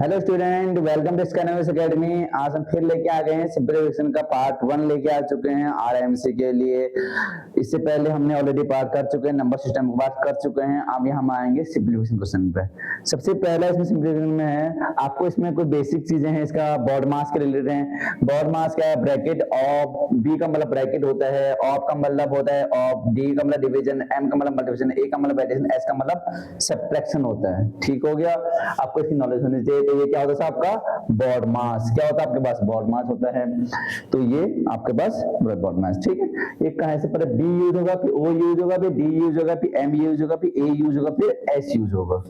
Hello student, welcome to Scanners Academy. आज हम फिर लेके आ गए हैं सिंप्लीफिकेशन का पार्ट 1 लेके आ चुके हैं आरएमसी के लिए। इससे पहले हमने ऑलरेडी पार्ट कर चुके हैं, नंबर सिस्टम की बात कर चुके हैं। अब यहाँ हम आएंगे सिंप्लीफिकेशन क्वेश्चन पे। सबसे पहला इसमें सिंप्लीफिकेशन में है, आपको इसमें कुछ बेसिक चीजें हैं इसका बॉड मास के रिलेटेड हैं। बॉड मास क्या है? ब्रैकेट ऑफ, बी का मतलब ब्रैकेट होता है, ऑफ का मतलब होता है ऑफ, डी का मतलब डिवीजन, एम का मतलब मल्टीप्लिकेशन, ए का मतलब एडिशन, एस का मतलब सब्ट्रैक्शन होता है। ठीक हो गया, आपको इसकी नॉलेज होनी चाहिए। तो ये क्या होता है आपका बॉड मास, क्या होता है आपके पास बॉड मास होता है। तो ये आपके पास बॉड मास, ठीक है। एक कहां से पहले बी यूज होगा, फिर ओ यूज होगा, फिर डी यूज होगा, फिर एम यूज होगा, फिर ए यूज होगा, फिर एस यूज होगा।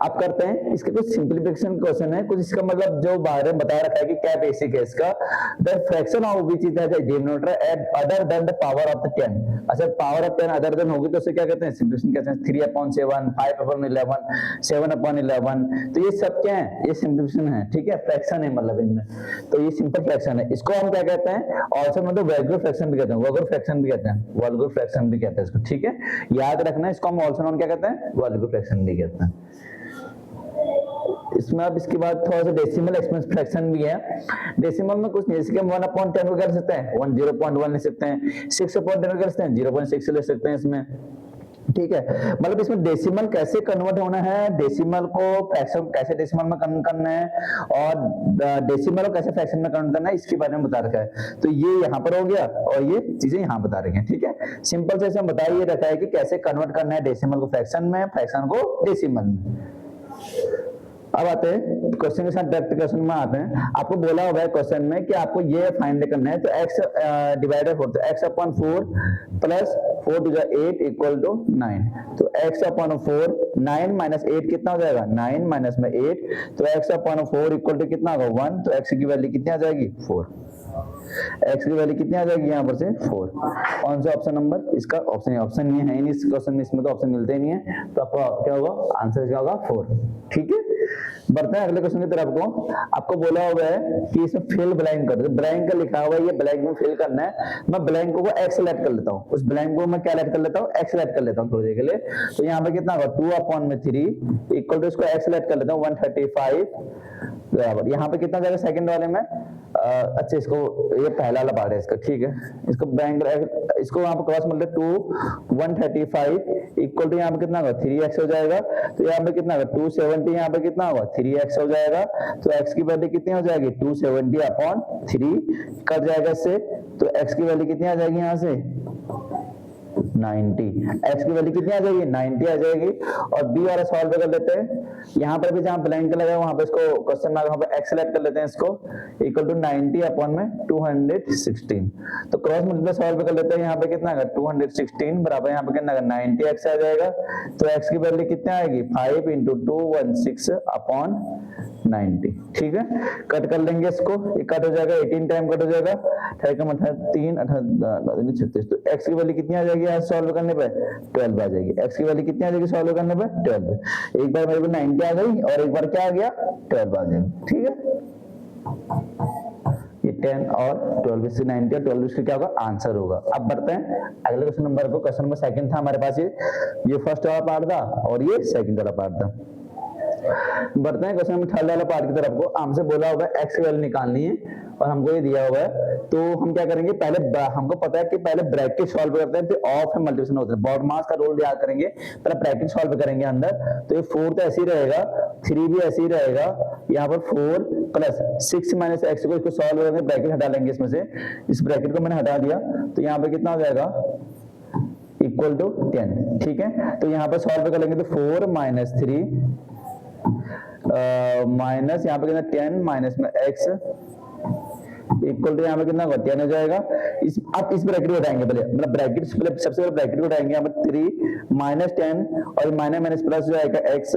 आप करते हैं इसके कुछ सिंप्लीफिकेशन क्वेश्चन है, कुछ इसका मतलब जो बाहर बता रखा है कि क्या बेसिक है इसका। The fraction of which is the denominator eight other than the power of the 10। अच्छा, पावर ऑफ 10 अदर देन होगी तो उसे क्या कहते हैं? सिंप्लीफिकेशन कहते हैं। 3/7, 5/11, 7/11। तो ये सब क्या है? ये सिंप्लीफिकेशन है, ठीक है। फ्रैक्शन है मतलब इनमें, तो ये सिंपल फ्रैक्शन है। इसको हम क्या कहते हैं? ऑल्सो मतलब वल्गर फ्रैक्शन भी कहते हैं, वल्गर फ्रैक्शन भी कहते हैं, वल्गर फ्रैक्शन भी कहते हैं इसको, ठीक है। याद रखना, इसको हम ऑल्सो क्या कहते हैं? वल्गर फ्रैक्शन भी कहते हैं। इसमें अब इसके बाद थोड़ा सा डेसिमल एक्सपेंस फ्रैक्शन भी है। डेसिमल में कुछ नहीं, इसके 1/10 को कर सकते हैं, 0.1 ले सकते हैं, 6/10 को कर सकते हैं, 0.6 ले सकते हैं इसमें, ठीक है। मतलब इसमें डेसिमल कैसे कन्वर्ट होना है, डेसिमल को फ्रैक्शन कैसे डेसिमल में कन्वर्ट करना है, और डेसिमल को कैसे फ्रैक्शन में कन्वर्ट करना है, इसके बारे में बता रखा है। तो ये यहाँ पर हो गया और ये चीजें यहाँ बता रही हैं, ठीक है। सिंपल से हम बता ये रखा है कि कैसे कन्वर्ट करना है डेसिमल को फ्रैक्शन में, फ्रैक्शन को डेसिमल में। अब आते हैं क्वेश्चन के साथ, डायरेक्ट क्वेश्चन में आते हैं। आपको बोला हुआ है क्वेश्चन में कि आपको ये फाइंड करना है, तो x डिवाइडेड 4, तो x/4 plus 4 to 8 equal to 9। तो x/4, 9 माइनस 8 कितना हो जाएगा? 9 माइनस में 8, तो x/4 इक्वल टू कितना होगा? 1। तो x की वैल्यू कितनी आ जाएगी? 4। x की वैल्यू कितनी आ जाएगी यहाँ पर से? 4। कौन सा ऑप्शन नंबर? इसका ऑप्शन नहीं है इस क्वेश्चन में, इसमें तो ऑप्शन मिलते ही नहीं है। तो आपका क्या होगा? आंसर क्या होगा? 4, ठीक है। बढ़ते हैं अगले क्वेश्चन की तरफ को। आपको बोला हुआ है कि इसमें फिल ब्लैंक कर दो। ब्लैंक का लिखा हुआ है, ये ब्लैंक में फिल करना है। मैं ब्लैंक को x सेलेक्ट कर लेता हूँ, उस ब्लैंक को मैं क्या सेलेक्ट कर लेता हूँ? x सेलेक्ट कर लेता हूँ थोड़ी देर के लिए। तो यहाँ पे कितना होगा? 2/3 इक्वल टू, इसको x सेलेक्ट कर लेता हूँ 135 बराबर। यहाँ पे कितना जाएगा सेकंड वाले में? अच्छा, इसको ये पहला वाला पार्ट है इसका, ठीक है। इसको बैंक, इसको यहाँ पे क्रॉस मतलब 2 135 इक्वल टू यहाँ पे कितना होगा? 3x हो जाएगा। तो यहाँ पे कितना होगा? 270, यहाँ पे कितना होगा? 3x हो जाएगा। तो x की वैल्यू कितनी हो जाएगी? 270/3 कट जाएगा इससे। तो x की वैल्यू कितनी आ जाएगी यहाँ से? 90। x की वैल्यू कितनी आ जाएगी? 90 आ जाएगी। और b वाला सॉल्व कर लेते हैं। यहाँ पर भी जहाँ ब्लैंक लगा है वहां पे इसको क्वेश्चन मार्क, वहां पे x सेलेक्ट कर लेते हैं, इसको इक्वल टू 90/216। तो क्रॉस मल्टीप्लाई सॉल्व कर लेते हैं। यहाँ पे कितना आएगा? 216 बराबर यहाँ पे कितना आएगा? 90x आ जाएगा। तो x की वैल्यू कितनी आएगी? 5 × 216/90, ठीक है। कट कर लेंगे इसको, ये कट हो जाएगा, 18 टाइम कट हो जाएगा, 3 36। तो x की वैल्यू कितनी आ जाएगी यहाँ सॉल्व करने पे? 12 आ जाएगी। x की वैल्यू कितनी आ जाएगी सॉल्व करने पे? 12। एक बार मेरे को 90 आ गई और एक बार क्या आ गया? 12 आ जाएगी, ठीक है। ये 10 और 12 से 90 और 12 इसका क्या होगा? आंसर होगा। अब बढ़ते हैं अगले क्वेश्चन नंबर को। क्वेश्चन नंबर सेकंड था हमारे पास, ये फर्स्ट वाला पार्ट था और ये सेकंड वाला पार्ट था। बढ़ते हैं क्वेश्चन नंबर थर्ड वाला पार्ट की तरफ को। हमसे बोला हुआ है x की वैल्यू निकालनी है और हमको ये दिया हुआ है। तो हम क्या करेंगे? पहले हमको पता है कि पहले ब्रैकेट सॉल्व करते हैं, फिर ऑफ है मल्टीप्लिकेशन होता है। बॉड मास का रोल याद करेंगे, पहले ब्रैकेट सॉल्व करेंगे अंदर। तो ये 4 तो ऐसे ही रहेगा, 3 भी ऐसे ही रहेगा। यहाँ पर 4 प्लस 6 माइनस x को इसको सॉल्व करेंगे, ब्रैकेट हटा लेंगे इसमें से। इस ब्रैकेट को मैंने हटा दिया, तो यहाँ पे कितना हो जाएगा? इक्वल टू 10, ठीक है। तो यहाँ पर सॉल्व कर लेंगे, तो 4 माइनस 3 माइनस यहाँ पे कितना 10 माइनस में x इक्वल टू यहाँ पे कितना 10 हो जाएगा। अब इस ब्रैकेट को हटाएंगे पहले, मतलब ब्रैकेट सबसे पहले ब्रैकेट को हटाएंगे। यहाँ पे 3 माइनस 10 और माइनस माइनस प्लस हो जाएगा x,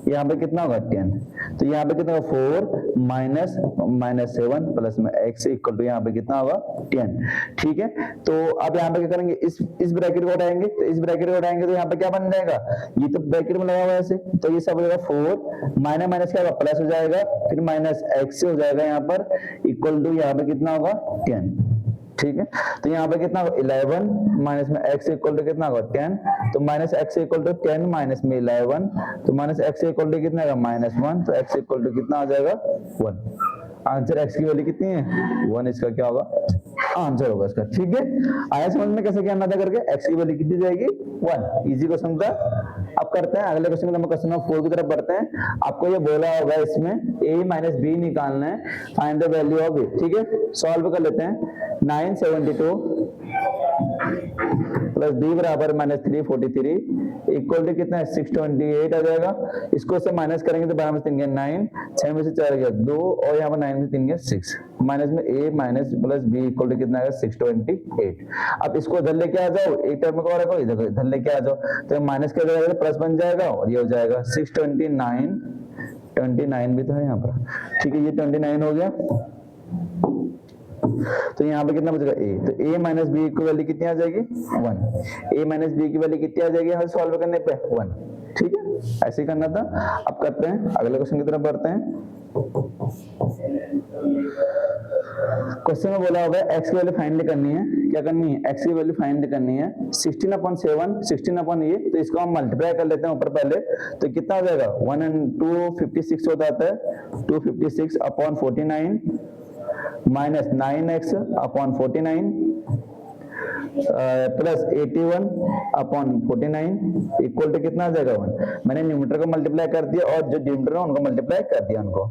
यहाँ पे कितना होगा? 10। तो यहाँ पे कितना होगा? 4 माइनस 7 प्लस में x इक्वल टू यहाँ पे कितना होगा? 10, ठीक है। तो अब यहाँ पे क्या करेंगे? इस ब्रैकेट को हटाएंगे। तो इस ब्रैकेट को हटाएंगे तो यहाँ पे क्या बन जाएगा? ये तो ब्रैकेट में लगा हुआ है ऐसे, तो ये सब हो जाएगा 4 माइनस माइनस क्या होगा? प्लस हो जाएगा, फिर माइनस x हो जाएगा यहाँ पर इक्वल टू यहाँ पे कितना होगा? 10। ठीक है। तो यहाँ पे कितना 11 माइनस में x इक्वल टू कितना होगा 10, तो minus x equal to 10 minus में 11, तो माइनस x इक्वल टू कितना होगा -1, तो x इक्वल टू कितना आ जाएगा 1। आंसर x की वैल्यू कितनी है 1, इसका क्या होगा आंसर होगा इसका। ठीक है, आया समझ में कैसे क्या अंदाजा करके x की वैल्यू कितनी जाएगी 1। इजी क्वेश्चन था। अब करते हैं अगले क्वेश्चन में, क्वेश्चन नंबर 4 की तरफ बढ़ते हैं। आपको ये बोला होगा इसमें a माइनस बी निकालना है, find the value of a। ठीक है, सॉल्व कर लेते हैं। 972 प्लस b बराबर -343 इक्वल टू कितना है 628 आ जाएगा। इसको से माइनस करेंगे तो 12 में से 3 गया 9, 6 में से 4 गया 2, और यहाँ पर 9 में से 3 गया 6, माइनस में a minus plus b equal to कितना आएगा 628। अब इसको इधर लेके आ जाओ, एक टर्म को रखो, इधर लेके आ जाओ, तो माइनस के जगह प्लस बन जाएगा और ये हो जाएगा 629, 29 भी तो है यहाँ पर। ठीक है, ये 29 हो गया। तो यहाँ पे कितना बचेगा a, तो a माइनस बी की वैल्यू कितनी आ जाएगी 1। a माइनस बी की वैल्यू कितनी आ जाएगी हमें सॉल्व करने पे 1। ठीक है, ऐसे ही करना था। अब करते हैं अगले क्वेश्चन की तरफ बढ़ते हैं। क्वेश्चन में बोला होगा x की वैल्यू फाइंड करनी है। क्या करनी है, x की वैल्यू फाइंड करनी है। 16/7 16 अपन ये, तो इसको हम मल्टीप्लाई कर लेते हैं ऊपर पहले, तो कितना हो जाएगा 1 and 256 हो जाता है। 256 upon 49 minus 9x upon 49 plus 81 upon 49 equal to कितना आ जाएगा 1। मैंने न्यूमरेटर को मल्टीप्लाई कर दिया और जो डिनोमिनेटर है उनको मल्टीप्लाई कर दिया उनको।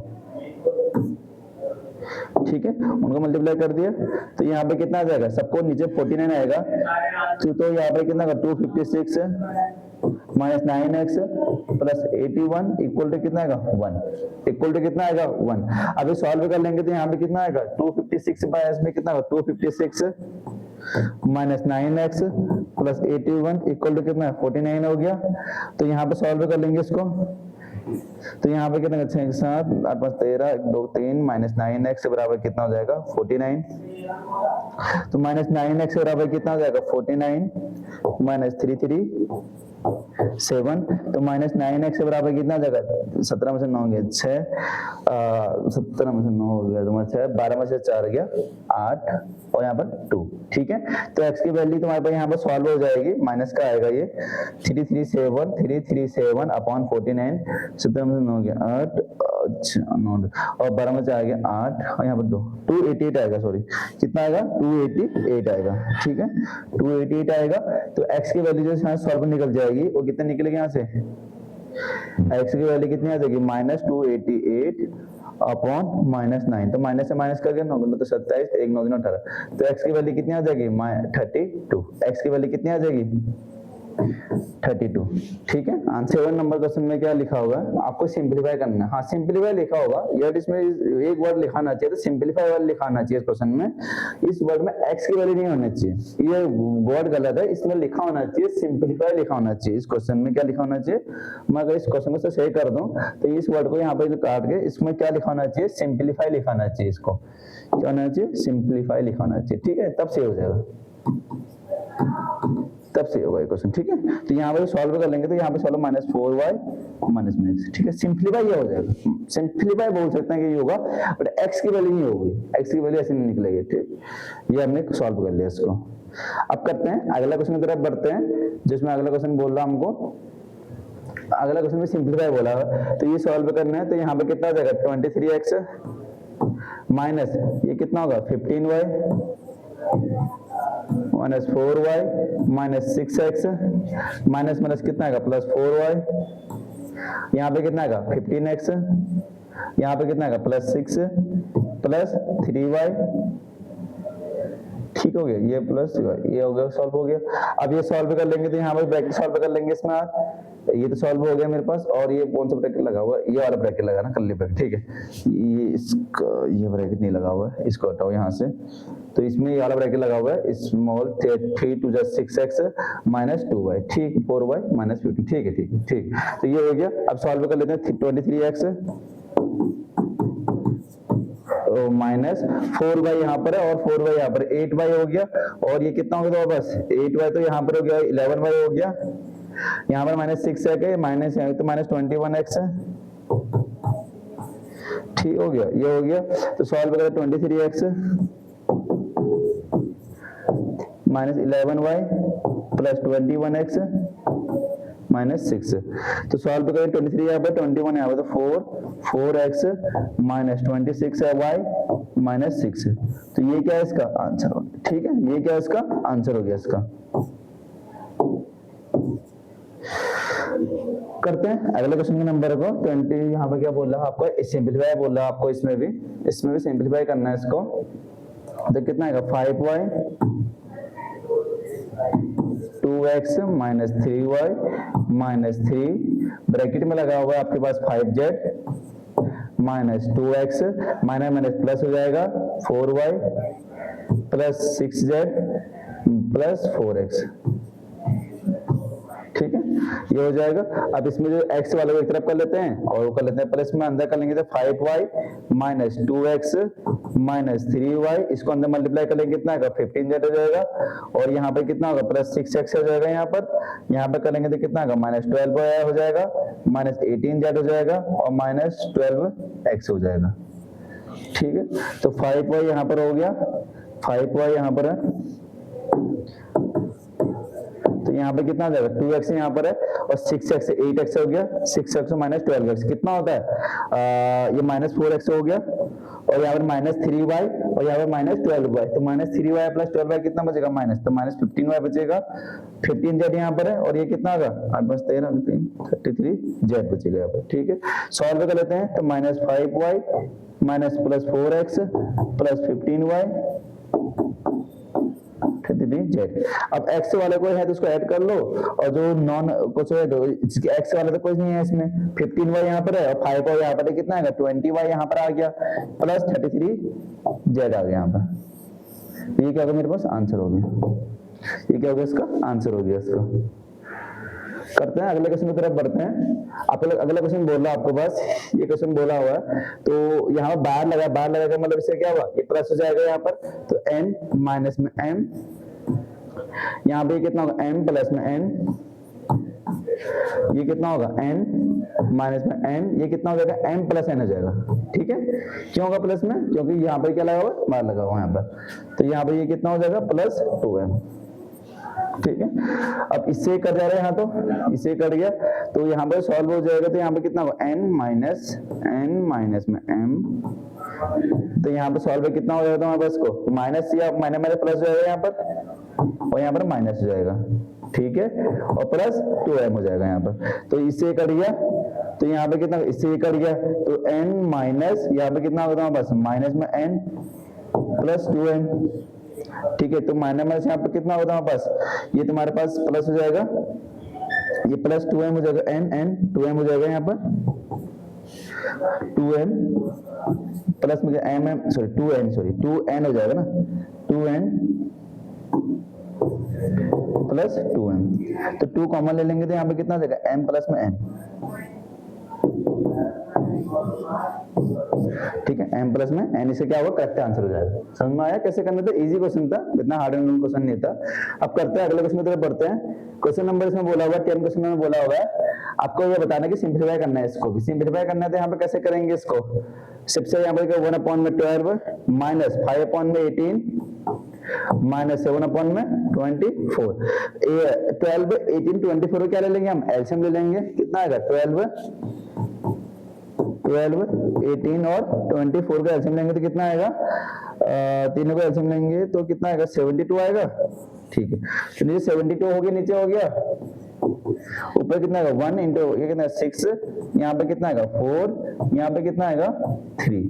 ठीक है, उनको मल्टीप्लाई कर दिया, तो यहाँ पे कितना आ जाएगा, सबको नीचे 49 आएगा, तो यहाँ पे कितना 256 minus 9x plus 81 equal to कितना आएगा 1, इक्वल टू कितना आएगा 1। अभी सॉल्व कर लेंगे तो यहाँ पे कितना आएगा 256 बाय में कितना होगा 256 minus 9x plus 81 equal to कितना 49 हो गया। तो यहाँ पे सॉल्व कर लेंगे इसको, तो यहाँ पे कितना 6 7 8 5 13 1 2 3 माइनस 9x बराबर कितना हो जाएगा 49। तो माइनस 9x बराबर कितना हो जाएगा 49 माइनस 3 3 7, तो माइनस 9x बराबर कितना हो जाएगा 17 में से 9 गया 6, 17 में से 9 हो गया तुम्हारा 6, 12 में से 4 गया 8 और यहाँ पर 2। ठीक है, तो x की वैल्यू तुम्हारे पास यहाँ पर सॉल्व हो जाएगी, माइनस का आएगा ये 337 अपॉन 49, 17 में से 9 गया 8 और 12 में से आ गया 8 और यहाँ पर 288 आएगा, सॉरी कितना आएगा 288 आएगा। ठीक है, 288 आएगा। तो x की वैल्यू जो यहाँ सॉल्व निकल जाएगी वो कितने निकलेगी यहाँ से, x की वैल्यू कितनी आ जाएगी -288 अपॉन -9, तो माइनस से माइनस कर गया 9 तो 27 1 9 18, तो x की वैल्यू कितनी आ जाएगी 32। x की वैल्यू कितनी आ जाएगी 32। ठीक है, आंसर 7 नंबर क्वेश्चन में क्या लिखा होगा, आपको सिंपलीफाई करना है। हाँ सिंपलीफाई लिखा होगा यार, इसमें एक वर्ड लिखाना चाहिए, तो सिंपलीफाई वर्ड लिखाना चाहिए इस क्वेश्चन में। इस वर्ड में x की वैल्यू नहीं होनी चाहिए, ये वर्ड गलत है, इसमें लिखा होना चाहिए सिंपलीफाई लिखा होना चाहिए। इस क्वेश्चन में क्या लिखा होना चाहिए, मैं अगर इस क्वेश्चन को सही कर दूं तो इस वर्ड को यहाँ पे काट के इसमें क्या लिखा होना चाहिए, सिंपलीफाई लिखा होना चाहिए। इसको क्या होना चाहिए, सिंपलीफाई लिखा होना चाहिए। ठीक है, तब सही हो जाएगा, तब से होगा ये क्वेश्चन। ठीक है, तो यहाँ पर सॉल्व कर लेंगे, तो यहाँ पे सॉल्व -4y -x। ठीक है, सिंपलीफाई ये हो जाएगा, सिंपलीफाई बोल सकते हैं कि ये होगा, बट x की वैल्यू नहीं होगी, x की वैल्यू ऐसे नहीं निकलेगी। ठीक, ये हमने सॉल्व कर लिया इसको। अब करते हैं अगला क्वेश्चन की तरफ बढ़ते हैं, जिसमें अगला क्वेश्चन बोल रहा हमको, अगला क्वेश्चन में सिंपलीफाई बोला है, तो ये सॉल्व करना है। तो यहाँ पे कितना आ जाएगा 23x माइनस ये कितना होगा 15y minus 4y minus 6x minus minus कितना आएगा +4y, यहाँ पे कितना आएगा 15x, यहाँ पे कितना आएगा +6 प्लस 3y। ठीक हो गया, ये प्लस ये हो गया, सॉल्व हो गया। अब ये सॉल्व कर लेंगे तो यहाँ पर ब्रैकेट सॉल्व कर लेंगे इसमें, ये तो सॉल्व हो गया मेरे पास, और ये कौन सा ब्रैकेट लगा हुआ है, ये वाला ब्रैकेट लगाना कर्ली ब्रैकेट। ठीक है, ये इसका ये ब्रैकेट नहीं लगा हुआ है, इसको हटाओ यहाँ से, तो इसमें ये वाला ब्रैकेट लगा हुआ है, स्मॉल 3 2 6x माइनस 2y, ठीक 4y माइनस 15। ठीक है, ठीक, तो ये हो गया। अब सॉल्व कर लेते हैं 23x माइनस 4y यहाँ पर है और 4y यहाँ पर 8y हो गया, और ये कितना हो गया बस 8y, तो यहाँ पर हो गया 11y हो गया, यहाँ पर -6 है, माइनस तो -21x है। ठीक हो गया, ये हो गया। तो सॉल्व करें 23x minus 11y plus 21x minus 6। तो सॉल्व करें 23 यहाँ पर 21 यहाँ पर, तो 4x माइनस 26 है y माइनस 6। तो ये क्या है इसका आंसर हो गया। ठीक है, ये क्या है इसका आंसर हो गया इसका। करते हैं अगले क्वेश्चन के नंबर को 20। यहाँ पर क्या बोल रहा है आपको, सिंपलीफाई बोल रहा है आपको, इसमें भी सिंपलीफाई करना है इसको। तो कितना आएगा 5y 2x minus 3y minus 3 bracket में लगा हुआ है आपके पास 5z minus 2x minus minus plus हो जाएगा 4y plus 6z plus 4x। ठीक है, ये हो जाएगा। अब इसमें जो x वाले को एक तरफ कर लेते हैं और वो कर लेते हैं प्लस में अंदर कर लेंगे, तो 5y minus 2x minus 3y, इसको अंदर मल्टीप्लाई कर लेंगे, कितना आएगा 15z हो जाएगा। और यहाँ पे कितना होगा प्लस 6x हो जाएगा, यहाँ पर करेंगे तो कितना होगा माइनस 12y हो जाएगा, माइनस 18z हो जाएगा और माइनस 12x हो जाएगा। ठीक है, तो 5y यहाँ पर हो गया, 5y यहाँ पर है, तो यहाँ पे कितना हो जाएगा 2x यहाँ पर है और 6x 8x हो गया, 6x माइनस 12x कितना होता है ये माइनस 4x हो गया, और यहाँ पर माइनस 3y और यहाँ पर माइनस 12y, तो माइनस 3y प्लस 12y कितना बचेगा माइनस, तो माइनस 15y बचेगा, 15z यहाँ पर है, और ये कितना होगा 8 + 13 33z बचेगा यहाँ पर। ठीक है, सॉल्व कर लेते हैं, तो minus 5y minus plus 4x plus 15y 33z। अब x वाले को है तो उसको ऐड कर लो, और जो नॉन कुछ है तो इसके x वाले तो कुछ नहीं है इसमें, 15y यहाँ पर है और 5y यहाँ पर है, कितना आएगा 20y यहाँ पर आ गया प्लस 33z आ गया यहाँ पर। ये क्या होगा मेरे पास आंसर हो गया, ये क्या हो गया इसका आंसर हो गया इसका। करते हैं अगले क्वेश्चन की तरफ बढ़ते हैं। आपको अगला क्वेश्चन बोल रहा है आपको बस ये क्वेश्चन बोला हुआ है, तो यहाँ पर बार लगा का मतलब इससे क्या हुआ ये प्लस हो जाएगा यहाँ पर, तो n माइनस में m, यहाँ पे कितना होगा m प्लस में n, ये कितना होगा n माइनस में n, ये कितना हो जाएगा m प्लस n हो जाएगा। ठीक है, क्यों होगा प्लस में, क्योंकि यहाँ पर क्या लगा हुआ बार लगा हुआ यहाँ पर, तो यहाँ पर ये कितना हो जाएगा प्लस 2m। ठीक है, अब इससे कट जा रहा है यहाँ, तो इससे कट गया, तो यहाँ पर सॉल्व हो जाएगा, तो यहाँ पे कितना होगा n माइनस में m, तो यहाँ पे सॉल्व कितना हो जाएगा हमारे पास को माइनस या माइनस माइनस प्लस हो जाएगा यहाँ पर, और यहाँ पर माइनस हो जाएगा। ठीक है, और प्लस 2m हो जाएगा यहाँ पर, तो इससे कट गया, तो यहाँ पे कितना इससे कट गया, तो n माइनस यहाँ पे कितना होगा हमारे पास माइनस में n प्लस 2m। ठीक है, तो माइनस माइनस यहाँ पे कितना होगा हमारे पास, ये तुम्हारे पास प्लस हो जाएगा, ये प्लस 2m हो जाएगा, n 2m हो जाएगा यहाँ पर, 2m प्लस में m सॉरी 2n हो जाएगा ना, 2n प्लस 2m, तो 2 कॉमन ले लेंगे तो यहाँ पे कितना हो जाएगा m प्लस में n। ठीक है, m प्लस में n, इसे क्या होगा करेक्ट आंसर हो जाएगा। समझ में आया कैसे करना था, इजी क्वेश्चन था, इतना हार्ड एंड क्वेश्चन नहीं था। अब करते हैं अगले क्वेश्चन की तरफ बढ़ते हैं। क्वेश्चन नंबर इसमें बोला हुआ है 10 क्वेश्चन में बोला हुआ है आपको ये बताना कि सिंपलीफाई करना है, इसको भी सिंपलीफाई करना है, तो यहाँ पे कैसे करेंगे इसको, सबसे यहाँ पर 1/12 माइनस 5/18 माइनस 7/24, 12 18 24 को क्या ले लेंगे हम एलसीएम ले लेंगे, कितना आएगा 12 18 और 24 का एलसीएम लेंगे तो कितना आएगा, तीनों का एलसीएम लेंगे तो कितना आएगा 72 आएगा। ठीक है, तो नीचे 72 हो गया, नीचे हो गया, ऊपर कितना आएगा 1 इंटू ये कितना 6, यहाँ पे कितना आएगा 4, यहाँ पे कितना आएगा 3।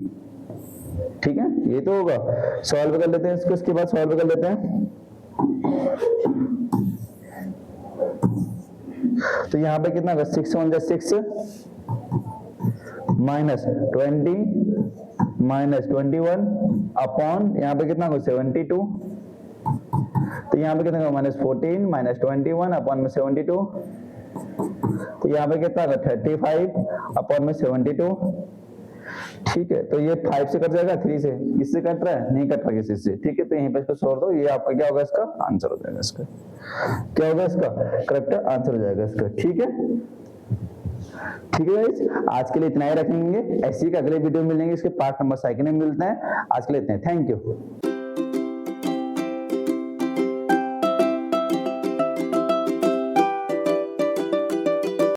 ठीक है, ये तो होगा। सॉल्व कर लेते हैं इसको, इसके बाद सॉल्व कर लेते हैं, तो यहाँ पे कितना होगा 6 1 6 माइनस 20 माइनस 21 अपॉन यहाँ पे कितना होगा 72, तो यहाँ पे कितना होगा माइनस 14 माइनस 21 अपॉन में 72, तो यहाँ पे कितना होगा 35 अपॉन में 72। ठीक है, तो ये 5 से कट जाएगा, 3 से, इससे कट रहा है नहीं कट रहा किसी से। ठीक है, तो यहीं पे इसको छोड़ दो, ये आपका क्या होगा इसका आंसर हो जाएगा, इसका क्या होगा इसका करेक्ट आंसर हो जाएगा इसका। ठीक है, ठीक है गाइस, आज के लिए इतना ही रखेंगे, ऐसी का अगले वीडियो में मिलेंगे, इसके पार्ट नंबर 2 में मिलते हैं। आज के लिए इतना ही, थैंक यू।